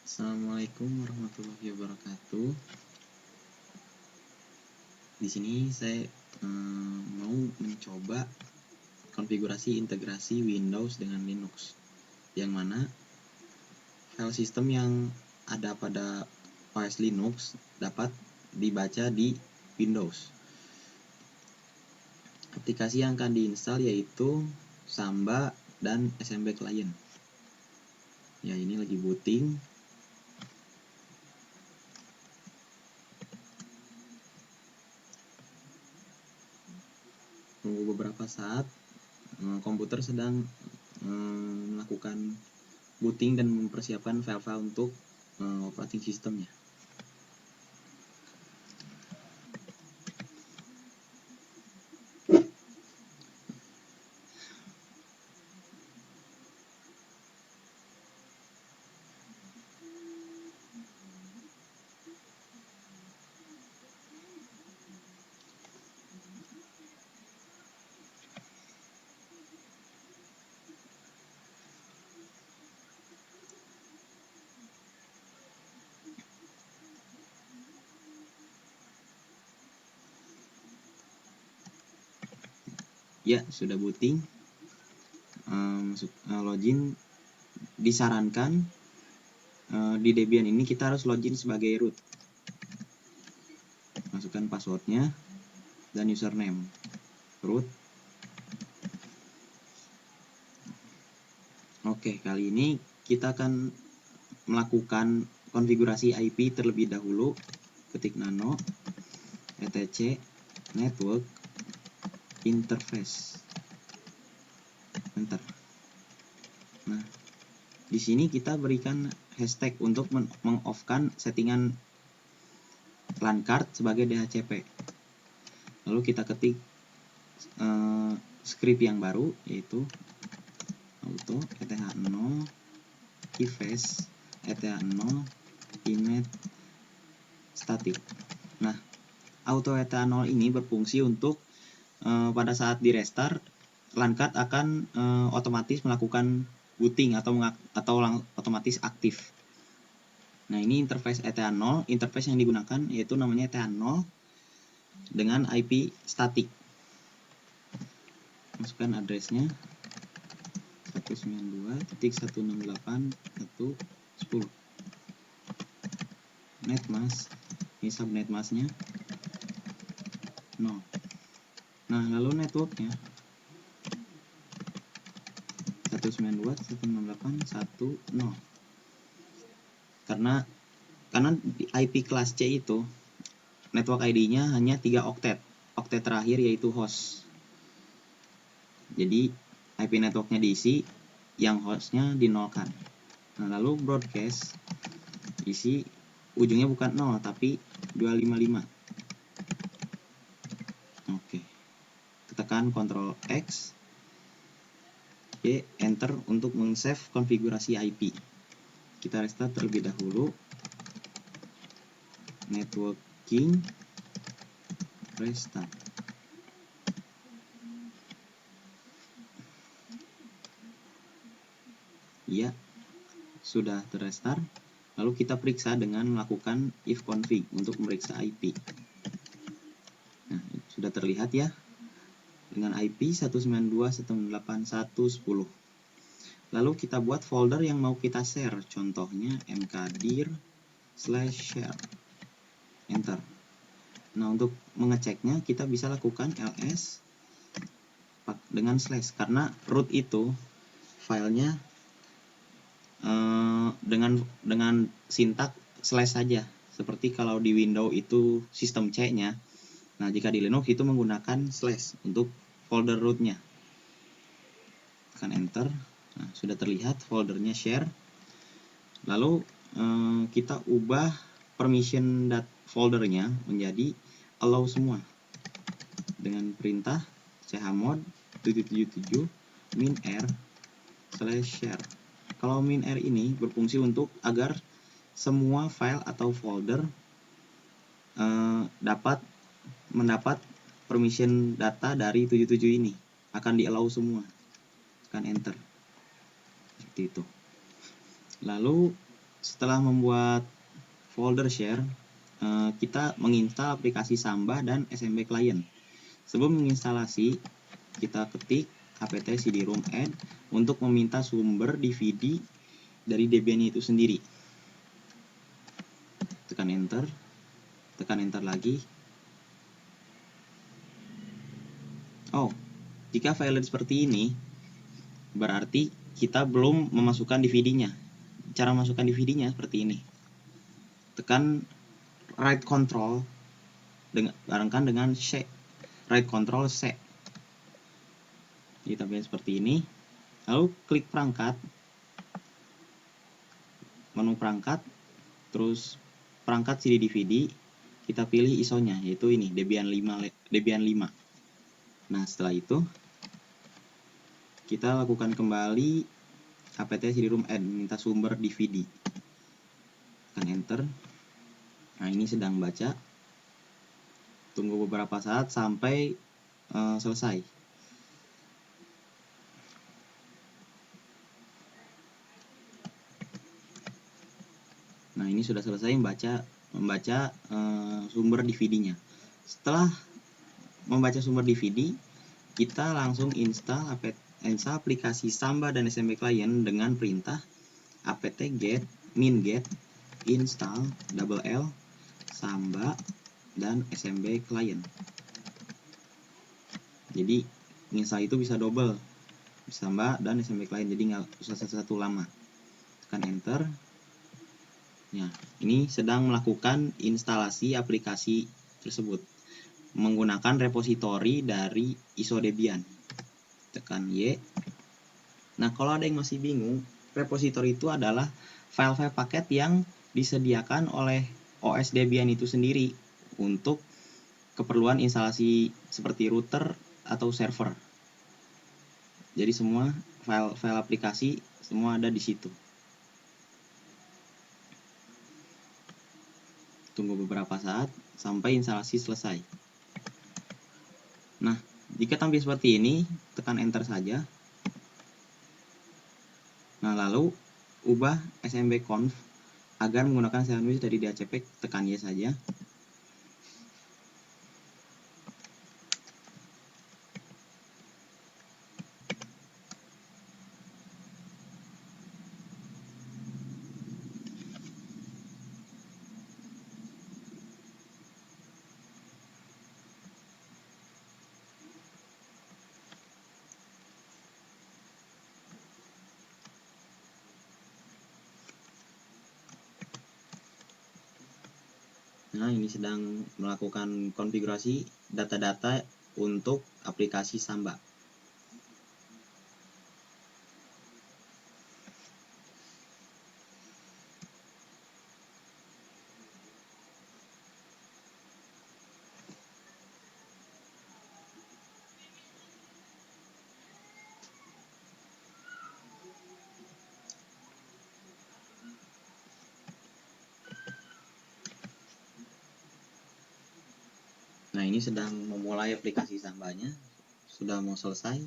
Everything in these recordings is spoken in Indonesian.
Assalamualaikum warahmatullahi wabarakatuh. Di sini saya mau mencoba konfigurasi integrasi Windows dengan Linux, yang mana file system yang ada pada OS Linux dapat dibaca di Windows. Aplikasi yang akan diinstal yaitu Samba dan SMB Client. Ya, ini lagi booting. Tunggu beberapa saat, komputer sedang melakukan booting dan mempersiapkan file-file untuk operating systemnya. Ya, sudah booting. Login disarankan di Debian ini kita harus login sebagai root. Masukkan passwordnya dan username root. Oke, kali ini kita akan melakukan konfigurasi IP terlebih dahulu. Ketik nano etc network interface, enter. Nah, di sini kita berikan hashtag untuk meng-off-kan settingan LAN card sebagai DHCP. Lalu kita ketik script yang baru, yaitu auto eth0 keyface eth0 image static. Nah, auto eth0 ini berfungsi untuk pada saat di restart LAN card akan otomatis melakukan booting atau otomatis aktif. Nah, ini interface eth0, interface yang digunakan yaitu namanya eth0 dengan IP static. Masukkan addressnya 192.168.1.10. Netmask, ini subnet masknya 0. Nah, lalu networknya 192.168.1.0. Karena di IP kelas C itu network ID-nya hanya 3 oktet. Oktet terakhir yaitu host. Jadi IP networknya diisi, yang hostnya dinolkan. Nah, lalu broadcast isi ujungnya bukan 0 tapi 255. Oke. Tekan Ctrl X, Y, enter untuk men-save konfigurasi IP. Kita restart terlebih dahulu. Networking restart. Ya, sudah terrestart. Lalu kita periksa dengan melakukan ifconfig untuk memeriksa IP. Nah, sudah terlihat ya dengan IP 192.168.1.10. Lalu kita buat folder yang mau kita share, contohnya mkdir/share. Enter. Nah, untuk mengeceknya kita bisa lakukan ls dengan slash, karena root itu filenya dengan sintak slash saja, seperti kalau di Windows itu sistem C-nya. Nah, jika di Linux itu menggunakan slash untuk folder rootnya. Tekan enter. Nah, sudah terlihat foldernya share. Lalu kita ubah permission foldernya menjadi allow semua dengan perintah chmod 777 min_r/share. Kalau min_r ini berfungsi untuk agar semua file atau folder mendapat permission data dari 77 ini, akan di-allow semua. Tekan enter. Seperti itu. Lalu setelah membuat folder share, kita menginstal aplikasi Samba dan SMB Client. Sebelum menginstalasi, kita ketik apt cd-rom add untuk meminta sumber DVD dari Debian itu sendiri. Tekan enter lagi. Oh, jika file seperti ini, berarti kita belum memasukkan DVD-nya. Cara masukkan DVD-nya seperti ini. Tekan right control, barengkan dengan C. Right control C. Jadi tampilnya seperti ini. Lalu klik perangkat, menu perangkat, terus perangkat CD DVD, kita pilih ISO-nya, yaitu ini, Debian 5. Nah, setelah itu, kita lakukan kembali apt cd-rom add, minta sumber DVD. Tekan enter. Nah, ini sedang baca. Tunggu beberapa saat sampai selesai. Nah, ini sudah selesai membaca sumber DVD-nya. Setelah membaca sumber DVD, kita langsung install aplikasi Samba dan SMB Client dengan perintah apt-get min-get install L Samba dan SMB Client. Jadi install itu bisa double, Samba dan SMB Client, jadi nggak usah satu-satu lama. Tekan enter. Ya, ini sedang melakukan instalasi aplikasi tersebut menggunakan repositori dari ISO Debian. Tekan Y. Nah, kalau ada yang masih bingung, repositori itu adalah file-file paket yang disediakan oleh OS Debian itu sendiri untuk keperluan instalasi seperti router atau server. Jadi semua file-file aplikasi semua ada di situ. Tunggu beberapa saat sampai instalasi selesai. Nah, jika tampil seperti ini, tekan enter saja. Nah, lalu ubah smb-conf agar menggunakan sandwich dari DHCP, tekan Y saja. Nah, ini sedang melakukan konfigurasi data-data untuk aplikasi Samba. Nah, ini sedang memulai aplikasi Sambanya, sudah mau selesai.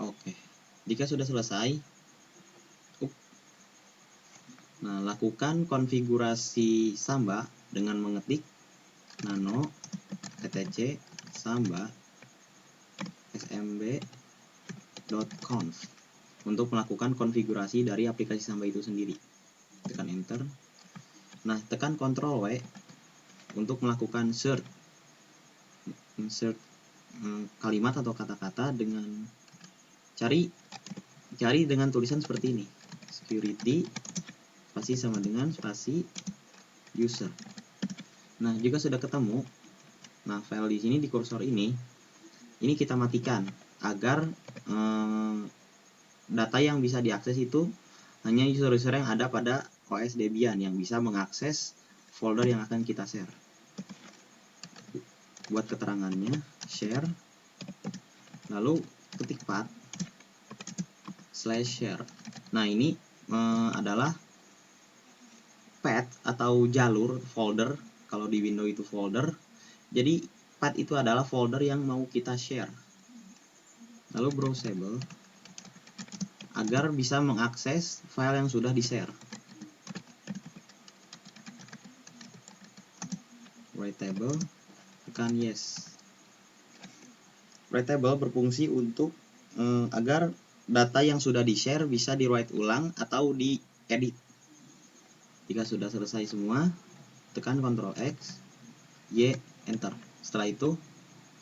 Oke, jika sudah selesai, nah, lakukan konfigurasi Samba dengan mengetik nano etc samba smb.conf untuk melakukan konfigurasi dari aplikasi Samba itu sendiri. Tekan enter. Nah, tekan Ctrl W untuk melakukan insert kalimat atau kata-kata dengan cari dengan tulisan seperti ini, security spasi sama dengan spasi user. Nah, jika sudah ketemu, nah file di sini di kursor ini kita matikan agar data yang bisa diakses itu hanya user-user yang ada pada OS Debian yang bisa mengakses folder yang akan kita share. Buat keterangannya, share, lalu ketik path /share. Nah, ini adalah path atau jalur folder. Kalau di Windows itu folder, jadi path itu adalah folder yang mau kita share. lalu browsable agar bisa mengakses file yang sudah di-share. Writable, tekan yes. Writable berfungsi untuk agar data yang sudah di-share bisa di-write ulang atau di-edit. Jika sudah selesai semua, tekan Ctrl X, Y, Enter. Setelah itu,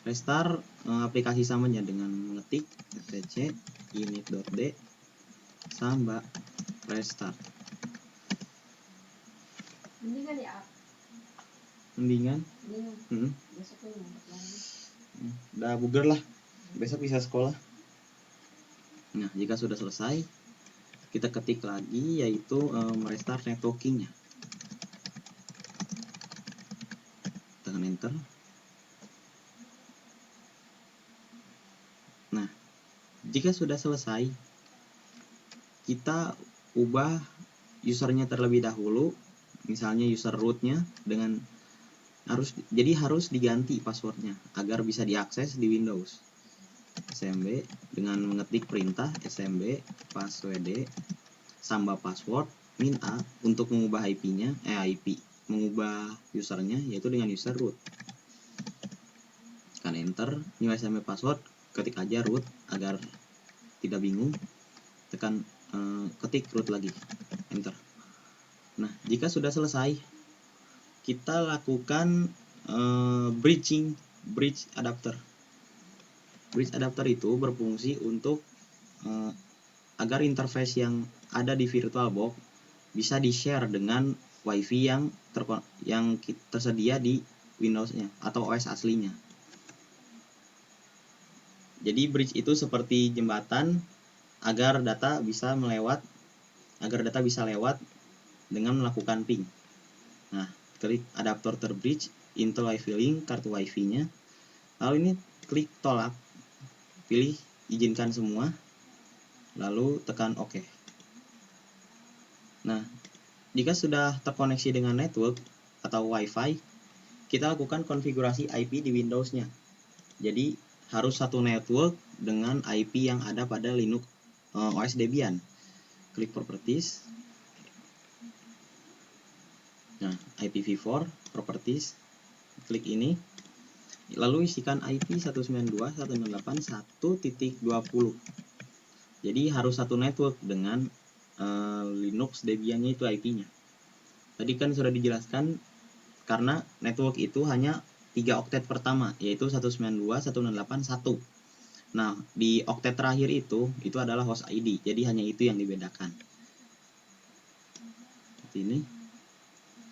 restart aplikasi samanya dengan mengetik etc init.d samba restart. Mendingan ya? Mendingan? Besok lu ngumpet lagi. Udah buger lah, besok bisa sekolah. Nah, jika sudah selesai, kita ketik lagi yaitu merestart networkingnya. Tekan enter. Nah, jika sudah selesai, kita ubah usernya terlebih dahulu, misalnya user rootnya dengan harus diganti passwordnya agar bisa diakses di Windows. smb dengan mengetik perintah smb password samba password min a untuk mengubah IP-nya mengubah usernya yaitu dengan user root. Tekan enter, new smb password, ketik aja root agar tidak bingung. Tekan ketik root lagi, enter. Nah, jika sudah selesai, kita lakukan bridge adapter. Bridge adapter itu berfungsi untuk agar interface yang ada di VirtualBox bisa di-share dengan WiFi yang tersedia di Windows-nya atau OS aslinya. Jadi bridge itu seperti jembatan agar data bisa lewat dengan melakukan ping. Nah, klik adapter terbridge, Intel WiFi link, kartu WiFi-nya. Lalu ini klik tolak, pilih izinkan semua, lalu tekan OK. Nah, jika sudah terkoneksi dengan network atau WiFi, kita lakukan konfigurasi IP di Windows-nya. Jadi, harus satu network dengan IP yang ada pada Linux OS Debian. Klik Properties. Nah, IPv4, Properties. Klik ini. Lalu isikan IP 192.168.1.20. Jadi harus satu network dengan Linux Debian-nya itu IP-nya. Tadi kan sudah dijelaskan karena network itu hanya 3 oktet pertama, yaitu 192.168.1. Nah, di oktet terakhir itu adalah host ID, jadi hanya itu yang dibedakan. Seperti ini,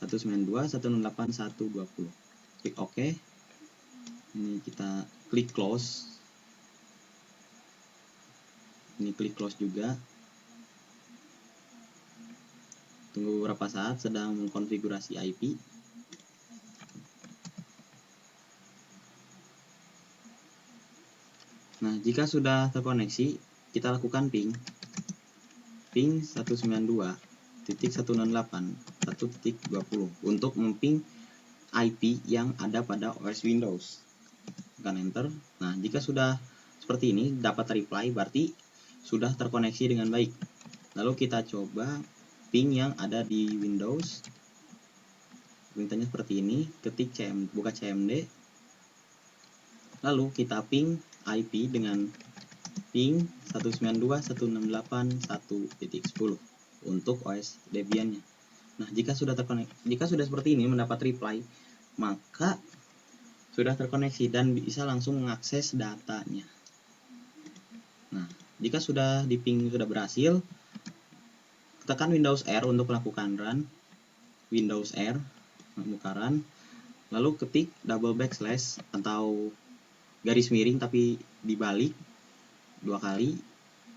192.168.1.20. Klik OK. Ini kita klik close. Ini klik close juga. Tunggu beberapa saat, sedang mengkonfigurasi IP. Nah, jika sudah terkoneksi, kita lakukan ping 192.168.1.20 untuk memping IP yang ada pada OS Windows. Tekan enter. Nah, jika sudah seperti ini dapat reply, berarti sudah terkoneksi dengan baik. Lalu kita coba ping yang ada di Windows. Perintahnya seperti ini, ketik buka cmd, lalu kita ping IP dengan ping 192.168.1.10 untuk OS Debian-nya. Nah, jika sudah seperti ini mendapat reply, maka sudah terkoneksi dan bisa langsung mengakses datanya. Nah, jika sudah di ping sudah berhasil, tekan Windows R untuk melakukan run. Windows R, buka run, lalu ketik double backslash atau garis miring tapi dibalik 2 kali,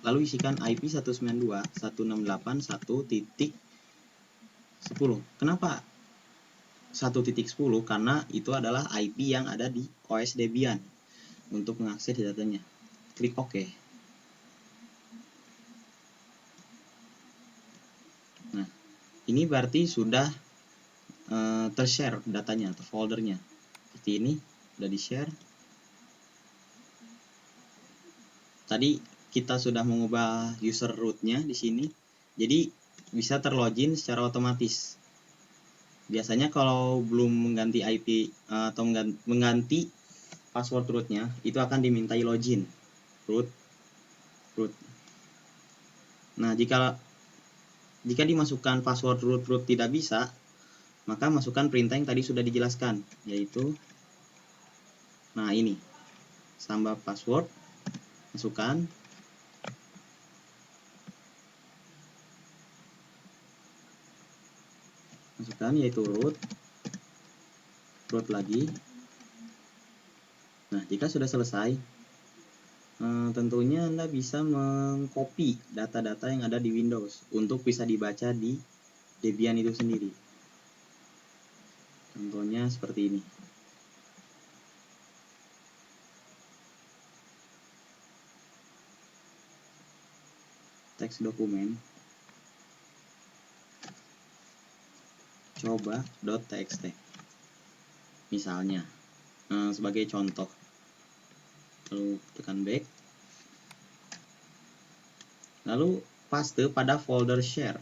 lalu isikan IP 192.168.1.10. Kenapa 1.10? Karena itu adalah IP yang ada di OS Debian untuk mengakses datanya. Klik OK. Nah, ini berarti sudah tershare datanya atau foldernya. Seperti ini, sudah di-share. tadi kita sudah mengubah user root-nya di sini, jadi bisa terlogin secara otomatis. Biasanya kalau belum mengganti IP atau mengganti password root-nya, itu akan dimintai login root. Nah, jika dimasukkan password root tidak bisa, maka masukkan perintah yang tadi sudah dijelaskan, yaitu nah ini, tambah password, masukkan yaitu root lagi. Nah, jika sudah selesai, tentunya Anda bisa mengcopy data-data yang ada di Windows untuk bisa dibaca di Debian itu sendiri. Contohnya seperti ini. Teks dokumen coba.txt misalnya, sebagai contoh. Lalu tekan back, lalu paste pada folder share.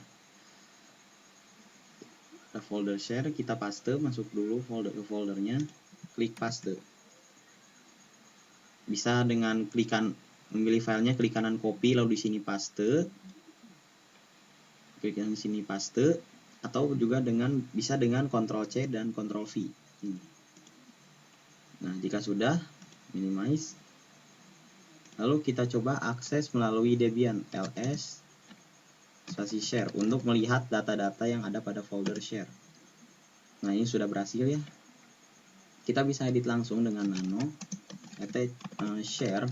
Folder share kita paste, masuk dulu ke foldernya, klik paste. Bisa dengan memilih filenya, klik kanan copy, lalu di sini paste, klik yang sini paste, atau juga bisa dengan Ctrl C dan Ctrl V. Nah, jika sudah, minimize. Lalu kita coba akses melalui Debian ls /share untuk melihat data-data yang ada pada folder share. Nah, ini sudah berhasil ya. Kita bisa edit langsung dengan nano share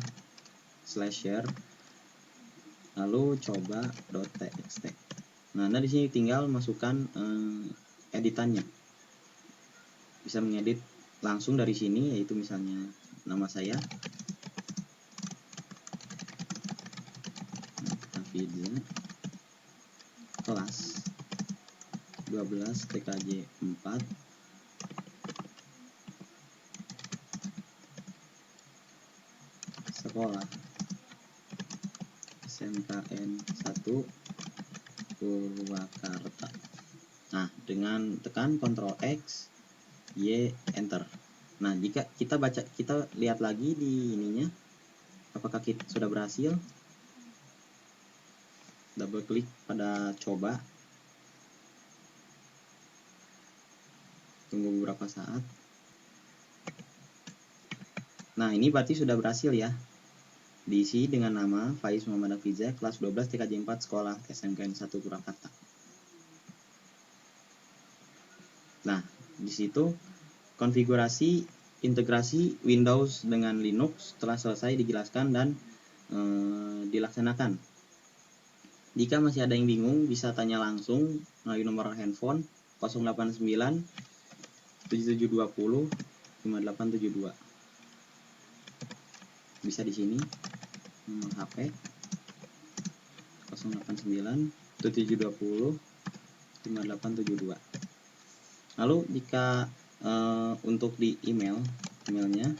lalu coba.txt. Nah, Anda di sini tinggal masukkan editannya. Bisa mengedit langsung dari sini, yaitu misalnya nama saya, Hafidza, kelas 12 TKJ 4, sekolah SMKN 1 Purwakarta. Nah, dengan tekan Ctrl X, Y, Enter. Nah, jika kita lihat lagi di ininya, apakah kita sudah berhasil. Double klik pada coba. Tunggu beberapa saat. Nah, ini berarti sudah berhasil ya. Diisi dengan nama Faiz Muhammad Hafidza, kelas 12 TKJ 4, sekolah SMKN 1 Purwakarta. Nah, di situ konfigurasi integrasi Windows dengan Linux telah selesai dijelaskan dan dilaksanakan. Jika masih ada yang bingung, bisa tanya langsung melalui nomor handphone 089 7720 5872. Bisa di sini nomor HP 089 7720 5872. Lalu jika untuk di emailnya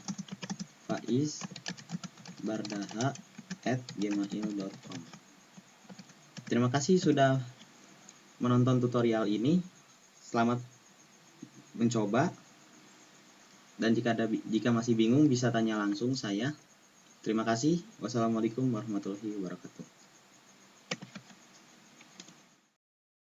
faizbardaha@gmail.com. Terima kasih sudah menonton tutorial ini. Selamat mencoba. Dan jika masih bingung, bisa tanya langsung saya. Terima kasih. Wassalamualaikum warahmatullahi wabarakatuh.